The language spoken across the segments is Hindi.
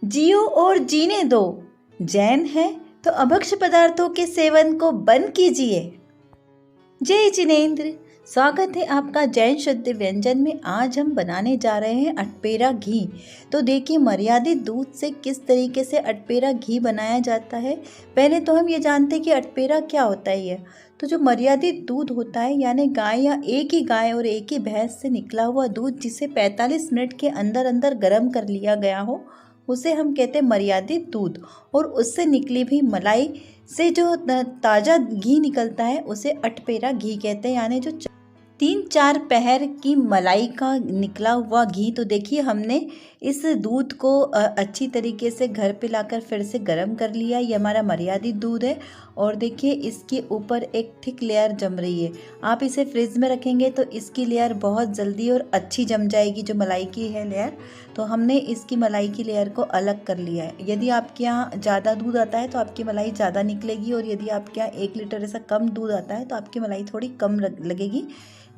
जियो और जीने दो। जैन है तो अभक्ष्य पदार्थों के सेवन को बंद कीजिए। जय जिनेंद्र। स्वागत है आपका जैन शुद्ध व्यंजन में। आज हम बनाने जा रहे हैं अटपेरा घी। तो देखिए मर्यादित दूध से किस तरीके से अटपेरा घी बनाया जाता है। पहले तो हम ये जानते हैं कि अटपेरा क्या होता है। ये तो जो मर्यादित दूध होता है यानी गाय या एक ही गाय और एक ही भैंस से निकला हुआ दूध जिसे 45 मिनट के अंदर अंदर गर्म कर लिया गया हो, उसे हम कहते हैं मर्यादित दूध। और उससे निकली भी मलाई से जो ताज़ा घी निकलता है उसे अटपेरा घी कहते हैं, यानी जो 3-4 पहर की मलाई का निकला हुआ घी। तो देखिए हमने इस दूध को अच्छी तरीके से घर पे लाकर फिर से गर्म कर लिया। ये हमारा मर्यादित दूध है और देखिए इसके ऊपर एक थिक लेयर जम रही है। आप इसे फ्रिज में रखेंगे तो इसकी लेयर बहुत जल्दी और अच्छी जम जाएगी, जो मलाई की है लेयर। तो हमने इसकी मलाई की लेयर को अलग कर लिया है। यदि आपके यहाँ ज़्यादा दूध आता है तो आपकी मलाई ज़्यादा निकलेगी, और यदि आपके यहाँ 1 लीटर ऐसा कम दूध आता है तो आपकी मलाई थोड़ी कम लगेगी।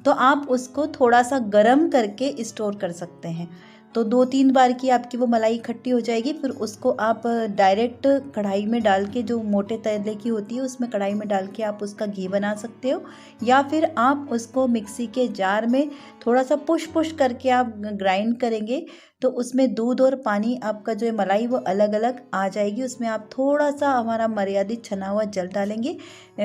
तो आप उसको थोड़ा सा गर्म करके स्टोर कर सकते हैं। तो 2-3 बार की आपकी वो मलाई इकट्ठी हो जाएगी। फिर उसको आप डायरेक्ट कढ़ाई में डाल के, जो मोटे तले की होती है उसमें कढ़ाई में डाल के आप उसका घी बना सकते हो, या फिर आप उसको मिक्सी के जार में थोड़ा सा पुश करके आप ग्राइंड करेंगे तो उसमें दूध और पानी आपका जो है मलाई वो अलग अलग आ जाएगी। उसमें आप थोड़ा सा हमारा मर्यादित छना हुआ जल डालेंगे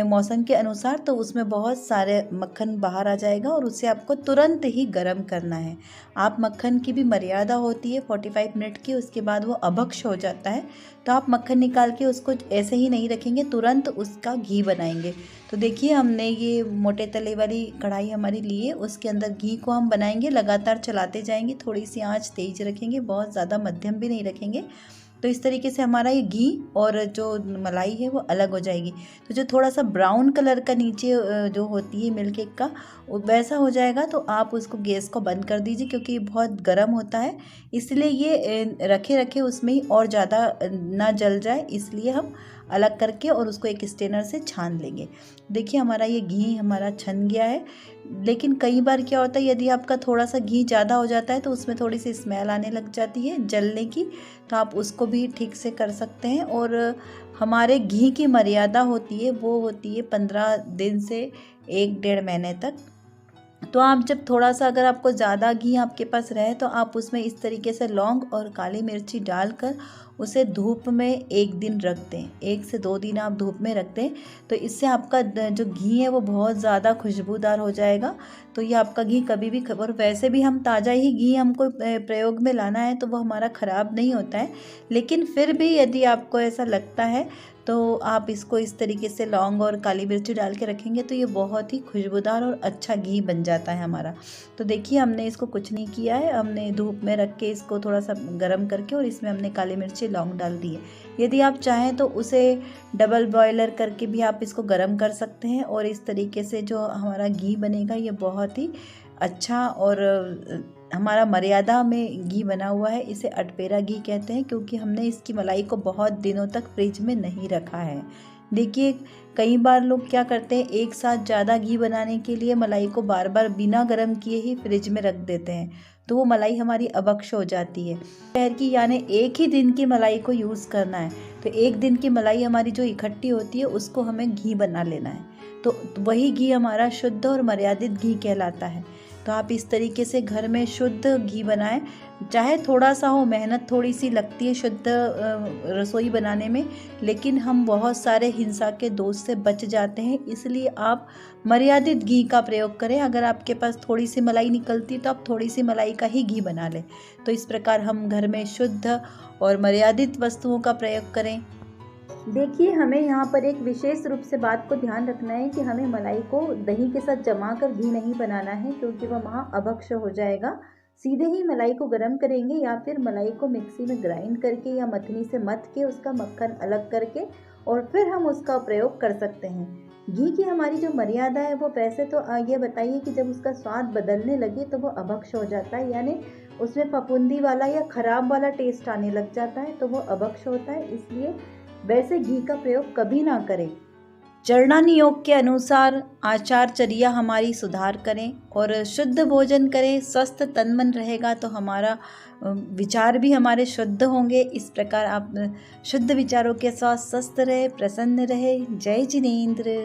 मौसम के अनुसार, तो उसमें बहुत सारे मक्खन बाहर आ जाएगा और उसे आपको तुरंत ही गर्म करना है। आप मक्खन की भी मर्यादा होती है 45 मिनट की, उसके बाद वो अभक्ष्य हो जाता है। तो आप मक्खन निकाल के उसको ऐसे ही नहीं रखेंगे, तुरंत उसका घी बनाएंगे। तो देखिए हमने ये मोटे तले वाली कढ़ाई हमारी ली है, उसके अंदर घी को हम बनाएंगे। लगातार चलाते जाएंगे, थोड़ी सी आंच तेज रखेंगे, बहुत ज़्यादा मध्यम भी नहीं रखेंगे। तो इस तरीके से हमारा ये घी और जो मलाई है वो अलग हो जाएगी। तो जो थोड़ा सा ब्राउन कलर का नीचे जो होती है मिल्क केक का, वैसा हो जाएगा तो आप उसको गैस को बंद कर दीजिए, क्योंकि ये बहुत गर्म होता है। इसलिए ये रखे उसमें ही और ज़्यादा ना जल जाए, इसलिए हम अलग करके और उसको एक स्ट्रेनर से छान लेंगे। देखिए हमारा ये घी हमारा छन गया है। लेकिन कई बार क्या होता है, यदि आपका थोड़ा सा घी ज़्यादा हो जाता है तो उसमें थोड़ी सी स्मेल आने लग जाती है जलने की, तो आप उसको भी ठीक से कर सकते हैं। और हमारे घी की मर्यादा होती है वो होती है 15 दिन से 1-1.5 महीने तक। तो आप जब थोड़ा सा, अगर आपको ज़्यादा घी आपके पास रहे तो आप उसमें इस तरीके से लौंग और काली मिर्ची डालकर उसे धूप में 1 दिन रख दें। 1 से 2 दिन आप धूप में रख दें, तो इससे आपका जो घी है वो बहुत ज़्यादा खुशबूदार हो जाएगा। तो ये आपका घी कभी भी, और वैसे भी हम ताज़ा ही घी हमको प्रयोग में लाना है तो वो हमारा ख़राब नहीं होता है। लेकिन फिर भी यदि आपको ऐसा लगता है तो आप इसको इस तरीके से लौंग और काली मिर्ची डाल के रखेंगे तो ये बहुत ही खुशबूदार और अच्छा घी बन जाता है हमारा। तो देखिए हमने इसको कुछ नहीं किया है, हमने धूप में रख के इसको थोड़ा सा गर्म करके और इसमें हमने काली मिर्ची लौंग डाल दी है। यदि आप चाहें तो उसे डबल बॉयलर करके भी आप इसको गर्म कर सकते हैं, और इस तरीके से जो हमारा घी बनेगा ये बहुत ही अच्छा और हमारा मर्यादा में घी बना हुआ है। इसे अटपेरा घी कहते हैं, क्योंकि हमने इसकी मलाई को बहुत दिनों तक फ्रिज में नहीं रखा है। देखिए कई बार लोग क्या करते हैं, एक साथ ज़्यादा घी बनाने के लिए मलाई को बार बार बिना गर्म किए ही फ्रिज में रख देते हैं, तो वो मलाई हमारी अभक्ष्य हो जाती है। शहर की यानी एक ही दिन की मलाई को यूज़ करना है, तो 1 दिन की मलाई हमारी जो इकट्ठी होती है उसको हमें घी बना लेना है। तो वही घी हमारा शुद्ध और मर्यादित घी कहलाता है। तो आप इस तरीके से घर में शुद्ध घी बनाएं। चाहे थोड़ा सा हो, मेहनत थोड़ी सी लगती है शुद्ध रसोई बनाने में, लेकिन हम बहुत सारे हिंसा के दोष से बच जाते हैं। इसलिए आप मर्यादित घी का प्रयोग करें। अगर आपके पास थोड़ी सी मलाई निकलती है तो आप थोड़ी सी मलाई का ही घी बना लें। तो इस प्रकार हम घर में शुद्ध और मर्यादित वस्तुओं का प्रयोग करें। देखिए हमें यहाँ पर एक विशेष रूप से बात को ध्यान रखना है कि हमें मलाई को दही के साथ जमा कर घी नहीं बनाना है, क्योंकि वह महाअभक्ष्य हो जाएगा। सीधे ही मलाई को गर्म करेंगे, या फिर मलाई को मिक्सी में ग्राइंड करके या मथनी से मथ के उसका मक्खन अलग करके और फिर हम उसका प्रयोग कर सकते हैं। घी की हमारी जो मर्यादा है वो वैसे तो ये बताइए कि जब उसका स्वाद बदलने लगे तो वो अभक्ष्य हो जाता है, यानी उसमें फफूंदी वाला या खराब वाला टेस्ट आने लग जाता है, तो वो अभक्ष्य होता है। इसलिए वैसे घी का प्रयोग कभी ना करें। चरणानी योग के अनुसार आचारचर्या हमारी सुधार करें और शुद्ध भोजन करें। स्वस्थ तन मन रहेगा तो हमारा विचार भी हमारे शुद्ध होंगे। इस प्रकार आप शुद्ध विचारों के साथ स्वस्थ रहे, प्रसन्न रहे। जय जिनेंद्र।